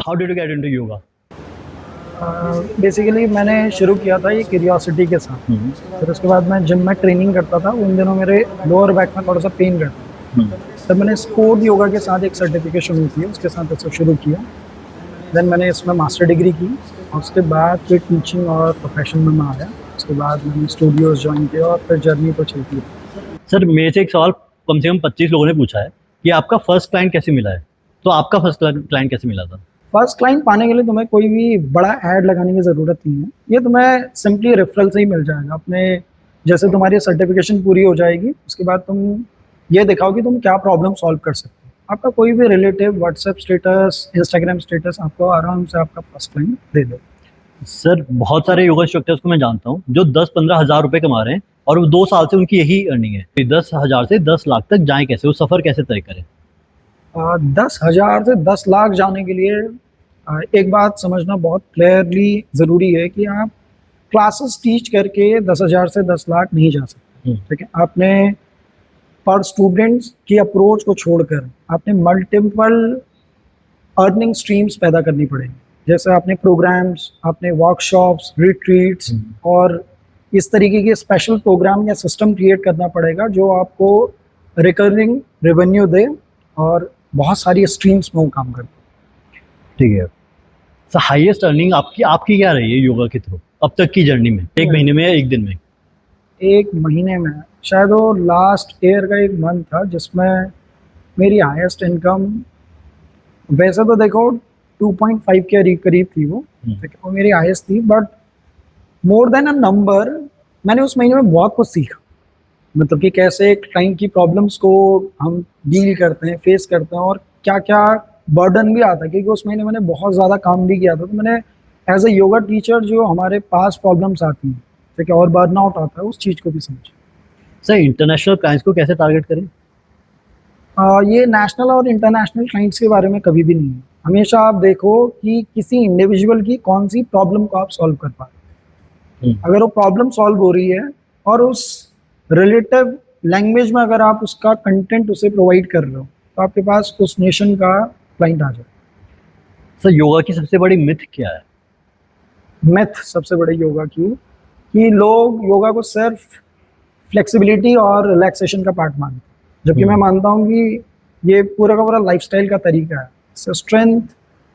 how did you get into yoga? Basically मैंने शुरू किया था ये क्यूरियोसिटी के साथ। फिर उसके बाद मैं जिम में ट्रेनिंग करता था, उन दिनों मेरे लोअर बैक में थोड़ा सा पेन रहता था। तब मैंने स्पोर्ट योगा के साथ एक सर्टिफिकेशन हुई थी, उसके साथ ऐसा शुरू किया। देन मैंने इसमें मास्टर डिग्री की और उसके बाद फिर टीचिंग और प्रोफेशन में मैं आया। उसके बाद मैंने स्टूडियोज़ ज्वाइन किया और फिर जर्नी तो चलती है। सर मेरे से एक सवाल कम से कम 25 लोगों ने पूछा है कि आपका फर्स्ट क्लाइंट कैसे मिला है, तो आपका फर्स्ट क्लाइंट कैसे मिला था? फर्स्ट क्लाइंट पाने के लिए तुम्हें कोई भी बड़ा ऐड लगाने की ज़रूरत नहीं है, ये तुम्हें सिंपली रेफरल से ही मिल जाएगा। अपने जैसे तुम्हारी सर्टिफिकेशन पूरी हो जाएगी, उसके बाद तुम ये दिखाओ कि तुम क्या प्रॉब्लम सॉल्व कर सकते हो। आपका कोई भी relative WhatsApp status, Instagram status आपको आराम से आपका फर्स्ट क्लाइंट दे दे। सर बहुत सारे योगा इंस्ट्रक्टर्स को मैं जानता हूँ जो 10-15 हज़ार रुपए कमा रहे हैं और वो 2 साल से उनकी यही अर्निंग है। 10,000 से 10 लाख तक जाएं कैसे, वो सफ़र कैसे तय करें? 10,000 से 10 लाख जाने के लिए एक बात समझना बहुत क्लियरली ज़रूरी है कि आप क्लासेस टीच करके 10,000 से 10 लाख नहीं जा सकते। ठीक है, आपने पर स्टूडेंट्स की अप्रोच को छोड़कर आपने मल्टीपल अर्निंग स्ट्रीम्स पैदा करनी पड़ेगी। जैसे आपने प्रोग्राम्स, आपने वर्कशॉप्स, रिट्रीट्स और इस तरीके के स्पेशल प्रोग्राम या सिस्टम क्रिएट करना पड़ेगा जो आपको रिकरिंग रेवेन्यू दे और बहुत सारी स्ट्रीम्स में वो काम करे। ठीक है सर, हाईएस्ट अर्निंग आपकी आपकी क्या रही है योगा के थ्रू अब तक की जर्नी में, एक महीने में या एक दिन में? एक महीने में शायद वो लास्ट ईयर का एक मंथ था जिसमें मेरी हाईएस्ट इनकम, वैसे तो देखो 2.5 के करीब थी वो, ठीक है, वो मेरी हाईएस्ट थी। But more than a number, मैंने उस महीने में बहुत कुछ सीखा। मतलब कि कैसे क्लाइंट की प्रॉब्लम्स को हम डील करते हैं, फेस करते हैं और क्या क्या बर्डन भी आता है, क्योंकि उस महीने मैंने बहुत ज़्यादा काम भी किया था। तो मैंने एज ए योगा टीचर जो हमारे पास प्रॉब्लम्स आती हैं, ठीक है, और बर्न आउट आता है, उस चीज़ को भी समझा। सर इंटरनेशनल क्लाइंट्स को कैसे टारगेट करें? ये नेशनल और इंटरनेशनल क्लाइंट्स के बारे में कभी भी नहीं है। हमेशा आप देखो कि किसी इंडिविजुअल की कौन सी प्रॉब्लम को आप सॉल्व कर पा रहे हैं। अगर वो प्रॉब्लम सॉल्व हो रही है और उस रिलेटिव लैंग्वेज में अगर आप उसका कंटेंट उसे प्रोवाइड कर रहे हो, तो आपके पास उस नेशन का क्लाइंट आ जाए। सर योगा की सबसे बड़ी मिथ क्या है? मिथ सबसे बड़ी योगा की कि लोग योगा को सिर्फ फ्लेक्सिबिलिटी और रिलैक्सेशन का पार्ट मानते हैं, जबकि मैं मानता हूँ कि ये पूरा का पूरा लाइफस्टाइल का तरीका है। इससे स्ट्रेंथ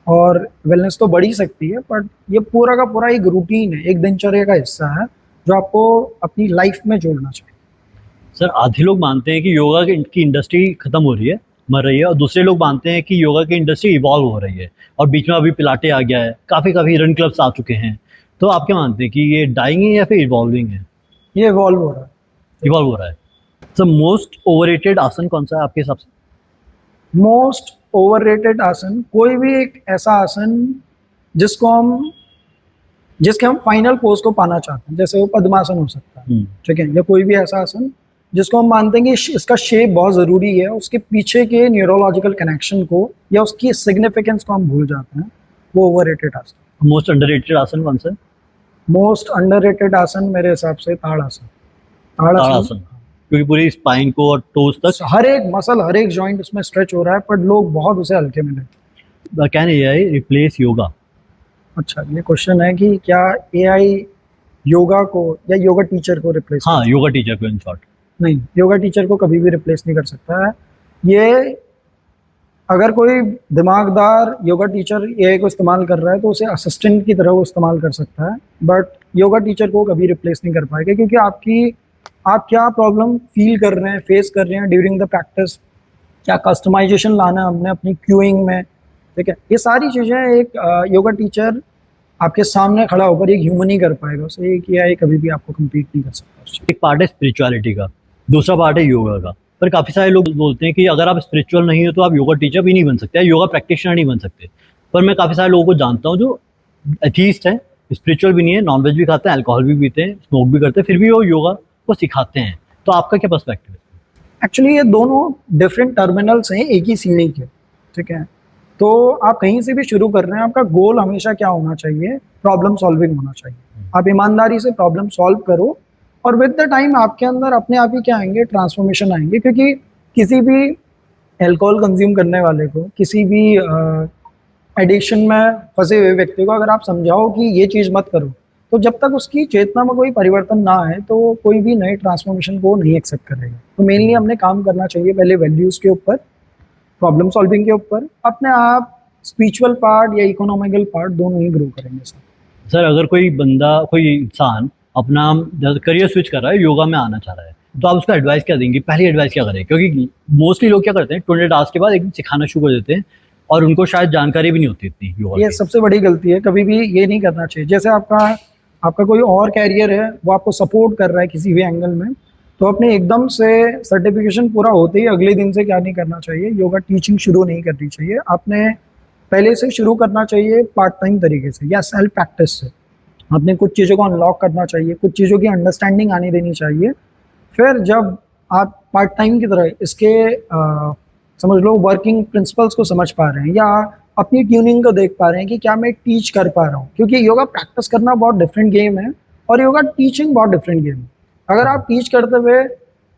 और वेलनेस तो बढ़ ही सकती है, बट ये पूरा का पूरा एक रूटीन है, एक दिनचर्या का हिस्सा है जो आपको अपनी लाइफ में जोड़ना चाहिए। सर आधे लोग मानते हैं कि योगा की इंडस्ट्री खत्म हो रही है, मर रही है, और दूसरे लोग मानते हैं कि योगा की इंडस्ट्री इवॉल्व हो रही है और बीच में अभी पिलाटे आ गया है, काफ़ी काफ़ी रन क्लब्स आ चुके हैं। तो आप क्या मानते हैं कि ये डाइंग है या फिर इवॉल्विंग है? ये इवॉल्व हो रहा है। इवॉल्व हो रहा है। सर मोस्ट ओवररेटेड आसन कौन सा है आपके हिसाब से? मोस्ट ओवररेटेड आसन कोई भी एक ऐसा आसन जिसके हम फाइनल पोज को पाना चाहते हैं, जैसे वो पद्मासन हो सकता है, ठीक है, या कोई भी ऐसा आसन जिसको हम मानते हैं कि इसका शेप बहुत ज़रूरी है, उसके पीछे के न्यूरोलॉजिकल कनेक्शन को या उसकी सिग्निफिकेंस को हम भूल जाते हैं, वो ओवररेटेड आसन। मोस्ट अंडररेटेड आसन कौन सा है? मोस्ट अंडररेटेड आसन मेरे हिसाब से ताड़ासन। ताड़ासन, क्योंकि पूरी स्पाइन को और टोज तक हर एक मसल, हर एक जॉइंट उसमें स्ट्रेच हो रहा है, पर लोग बहुत उसे हल्के में लेते हैं। Can AI replace yoga? अच्छा, ये क्वेश्चन है कि क्या एआई योगा को या योगा टीचर को रिप्लेस? हाँ, योगा टीचर को इन शॉर्ट। नहीं, योगा टीचर को कभी भी रिप्लेस नहीं कर सकता है। ये अगर कोई दिमागदार योगा टीचर एआई को इस्तेमाल कर रहा है तो उसे असिस्टेंट की तरह वो इस्तेमाल कर सकता है, बट योगा टीचर को कभी रिप्लेस नहीं कर पाएगा, क्योंकि आप क्या प्रॉब्लम फील कर रहे हैं, फेस कर रहे हैं ड्यूरिंग द प्रैक्टिस, क्या कस्टमाइजेशन लाना है हमने अपनी क्यूइंग में, ठीक है, ये सारी चीज़ें एक योगा टीचर आपके सामने खड़ा होकर एक ह्यूमन ही कर पाएगा। उसे एक एआई कभी भी आपको कम्पीट नहीं कर सकता। एक पार्ट है स्पिरिचुअलिटी का, दूसरा पार्ट है योगा का। पर काफ़ी सारे लोग बोलते हैं कि अगर आप स्पिरिचुअल नहीं हो तो आप योगा टीचर भी नहीं बन सकते, योगा प्रैक्टिशनर नहीं बन सकते। पर मैं काफ़ी सारे लोगों को जानता हूँ जो एथीस्ट हैं, स्पिरिचुअल भी नहीं है, नॉनवेज भी खाते हैं, अल्कोहल भी पीते हैं, स्मोक भी करते हैं, फिर भी वो योगा को सिखाते हैं। तो आपका क्या पर्सपेक्टिव है? एक्चुअली ये दोनों डिफरेंट टर्मिनल्स हैं एक ही सीढ़ी के, ठीक है। तो आप कहीं से भी शुरू कर रहे हैं, आपका गोल हमेशा क्या होना चाहिए? प्रॉब्लम सॉल्विंग होना चाहिए। आप ईमानदारी से प्रॉब्लम सॉल्व करो और विद द टाइम आपके अंदर अपने आप ही क्या आएंगे? ट्रांसफॉर्मेशन आएंगे। क्योंकि किसी भी अल्कोहल कंज्यूम करने वाले को, किसी भी एडिक्शन में फंसे हुए व्यक्ति को अगर आप समझाओ कि ये चीज़ मत करो, तो जब तक उसकी चेतना में कोई परिवर्तन ना आए तो कोई भी नए ट्रांसफॉर्मेशन को नहीं एक्सेप्ट करेगा। तो मेनली हमने काम करना चाहिए पहले वैल्यूज़ के ऊपर, प्रॉब्लम सॉल्विंग के ऊपर, अपने आप स्पिरिचुअल पार्ट या इकोनॉमिकल पार्ट दोनों ही ग्रो करेंगे सर। सर अगर कोई इंसान अपना करियर स्विच कर रहा है, योगा में आना चाह रहा है, तो आप उसको एडवाइस क्या देंगे? पहली एडवाइस क्या करें? क्योंकि मोस्टली लोग क्या करते हैं 20 आवर्स के बाद एकदम सिखाना शुरू कर देते हैं और उनको शायद जानकारी भी नहीं होती इतनी योगा ये की। सबसे बड़ी गलती है, कभी भी ये नहीं करना चाहिए। जैसे आपका कोई और कैरियर है, वो आपको सपोर्ट कर रहा है किसी भी एंगल में, तो अपने एकदम से सर्टिफिकेशन पूरा होते ही अगले दिन से क्या नहीं करना चाहिए, योगा टीचिंग शुरू नहीं करनी चाहिए। आपने पहले से शुरू करना चाहिए पार्ट टाइम तरीके से या सेल्फ प्रैक्टिस से। आपने कुछ चीज़ों को अनलॉक करना चाहिए, कुछ चीज़ों की अंडरस्टैंडिंग आने देनी चाहिए। फिर जब आप पार्ट टाइम की तरह इसके समझ लो वर्किंग प्रिंसिपल्स को समझ पा रहे हैं या अपनी ट्यूनिंग को देख पा रहे हैं कि क्या मैं टीच कर पा रहा हूँ, क्योंकि योगा प्रैक्टिस करना बहुत डिफरेंट गेम है और योगा टीचिंग बहुत डिफरेंट गेम है। अगर आप टीच करते हुए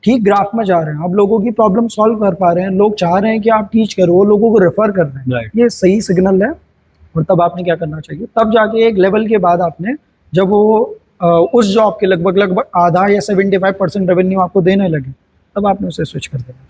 ठीक ग्राफ में जा रहे हैं, आप लोगों की प्रॉब्लम सॉल्व कर पा रहे हैं, लोग चाह रहे हैं कि आप टीच करो, वो लोगों को रेफर कर रहे हैं, Right. ये सही सिग्नल है। और तब आपने क्या करना चाहिए, तब जाके एक लेवल के बाद आपने जब वो उस जॉब के लगभग आधा या 75% रेवेन्यू आपको देने लगे, तब आपने उसे स्विच कर देना चाहिए।